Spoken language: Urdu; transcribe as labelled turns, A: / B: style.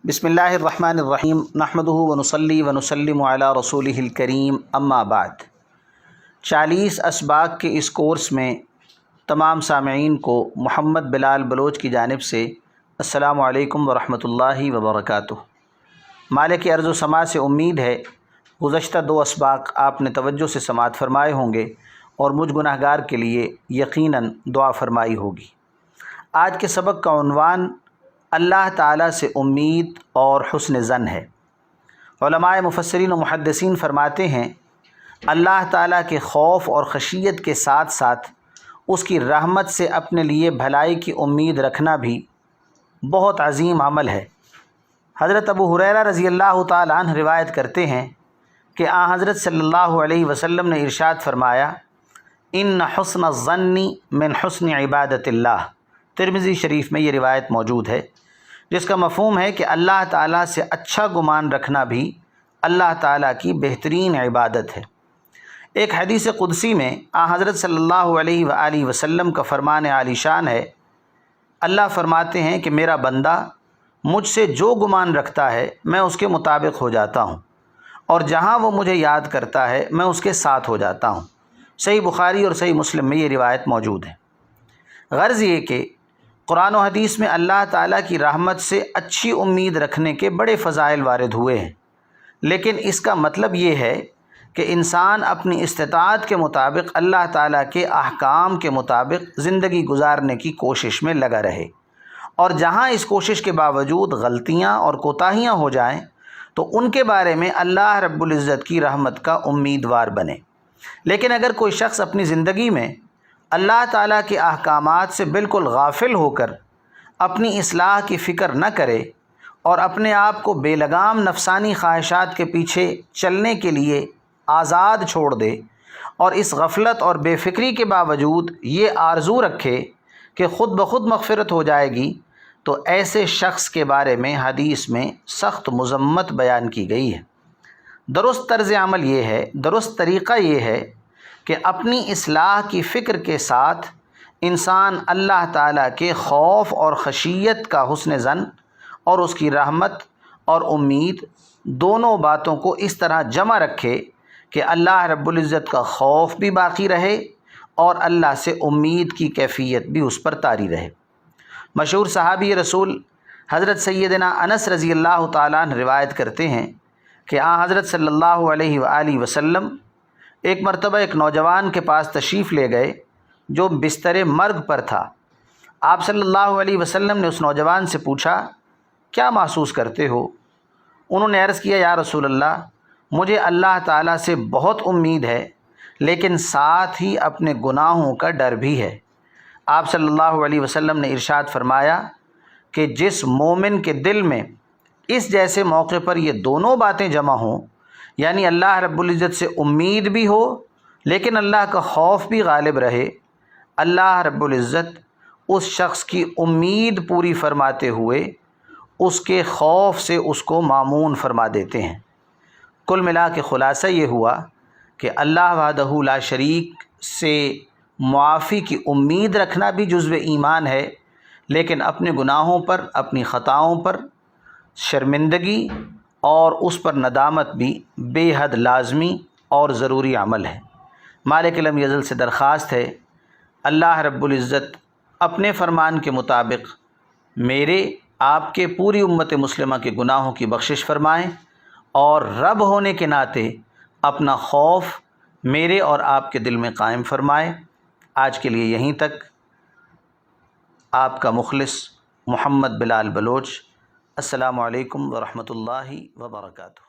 A: بسم اللہ الرحمن الرحیم نحمدہ ونصلی ونسلم علی رسولہ الکریم اما بعد 40 اسباق کے اس کورس میں تمام سامعین کو محمد بلال بلوچ کی جانب سے السلام علیکم ورحمۃ اللہ وبرکاتہ۔ مالک ارض و سماع سے امید ہے گزشتہ 2 اسباق آپ نے توجہ سے سماعت فرمائے ہوں گے اور مجھ گناہ گار کے لیے یقیناً دعا فرمائی ہوگی۔ آج کے سبق کا عنوان اللہ تعالیٰ سے امید اور حسن ظن ہے۔ علماء مفسرین و محدثین فرماتے ہیں اللہ تعالیٰ کے خوف اور خشیت کے ساتھ ساتھ اس کی رحمت سے اپنے لیے بھلائی کی امید رکھنا بھی بہت عظیم عمل ہے۔ حضرت ابو ہریرہ رضی اللہ تعالیٰ عنہ روایت کرتے ہیں کہ حضرت صلی اللہ علیہ وسلم نے ارشاد فرمایا ان حسن الظن من حسن عبادت اللہ۔ ترمذی شریف میں یہ روایت موجود ہے، جس کا مفہوم ہے کہ اللہ تعالیٰ سے اچھا گمان رکھنا بھی اللہ تعالیٰ کی بہترین عبادت ہے۔ ایک حدیث قدسی میں حضرت صلی اللہ علیہ وآلہ وسلم کا فرمان عالی شان ہے، اللہ فرماتے ہیں کہ میرا بندہ مجھ سے جو گمان رکھتا ہے میں اس کے مطابق ہو جاتا ہوں، اور جہاں وہ مجھے یاد کرتا ہے میں اس کے ساتھ ہو جاتا ہوں۔ صحیح بخاری اور صحیح مسلم میں یہ روایت موجود ہے۔ غرض یہ کہ قرآن و حدیث میں اللہ تعالیٰ کی رحمت سے اچھی امید رکھنے کے بڑے فضائل وارد ہوئے ہیں، لیکن اس کا مطلب یہ ہے کہ انسان اپنی استطاعت کے مطابق اللہ تعالیٰ کے احکام کے مطابق زندگی گزارنے کی کوشش میں لگا رہے، اور جہاں اس کوشش کے باوجود غلطیاں اور کوتاہیاں ہو جائیں تو ان کے بارے میں اللہ رب العزت کی رحمت کا امیدوار بنے۔ لیکن اگر کوئی شخص اپنی زندگی میں اللہ تعالیٰ کے احکامات سے بالکل غافل ہو کر اپنی اصلاح کی فکر نہ کرے اور اپنے آپ کو بے لگام نفسانی خواہشات کے پیچھے چلنے کے لیے آزاد چھوڑ دے، اور اس غفلت اور بے فکری کے باوجود یہ آرزو رکھے کہ خود بخود مغفرت ہو جائے گی، تو ایسے شخص کے بارے میں حدیث میں سخت مذمت بیان کی گئی ہے۔ درست طرز عمل یہ ہے، درست طریقہ یہ ہے کہ اپنی اصلاح کی فکر کے ساتھ انسان اللہ تعالیٰ کے خوف اور خشیت کا حسن ظن اور اس کی رحمت اور امید دونوں باتوں کو اس طرح جمع رکھے کہ اللہ رب العزت کا خوف بھی باقی رہے اور اللہ سے امید کی کیفیت بھی اس پر طاری رہے۔ مشہور صحابی رسول حضرت سیدنا انس رضی اللہ تعالیٰ عنہ روایت کرتے ہیں کہ حضرت صلی اللہ علیہ وآلہ وسلم ایک مرتبہ ایک نوجوان کے پاس تشریف لے گئے جو بستر مرگ پر تھا۔ آپ صلی اللہ علیہ وسلم نے اس نوجوان سے پوچھا کیا محسوس کرتے ہو؟ انہوں نے عرض کیا یا رسول اللہ، مجھے اللہ تعالیٰ سے بہت امید ہے، لیکن ساتھ ہی اپنے گناہوں کا ڈر بھی ہے۔ آپ صلی اللہ علیہ وسلم نے ارشاد فرمایا کہ جس مومن کے دل میں اس جیسے موقع پر یہ دونوں باتیں جمع ہوں، یعنی اللہ رب العزت سے امید بھی ہو لیکن اللہ کا خوف بھی غالب رہے، اللہ رب العزت اس شخص کی امید پوری فرماتے ہوئے اس کے خوف سے اس کو مامون فرما دیتے ہیں۔ کل ملا کے خلاصہ یہ ہوا کہ اللہ وحدہ لا شریک سے معافی کی امید رکھنا بھی جزو ایمان ہے، لیکن اپنے گناہوں پر، اپنی خطاؤں پر شرمندگی اور اس پر ندامت بھی بے حد لازمی اور ضروری عمل ہے۔ مالک لم یزل سے درخواست ہے اللہ رب العزت اپنے فرمان کے مطابق میرے، آپ کے، پوری امت مسلمہ کے گناہوں کی بخشش فرمائیں، اور رب ہونے کے ناطے اپنا خوف میرے اور آپ کے دل میں قائم فرمائے۔ آج کے لیے یہیں تک۔ آپ کا مخلص محمد بلال بلوچ۔ السلام علیکم ورحمۃ اللہ وبرکاتہ۔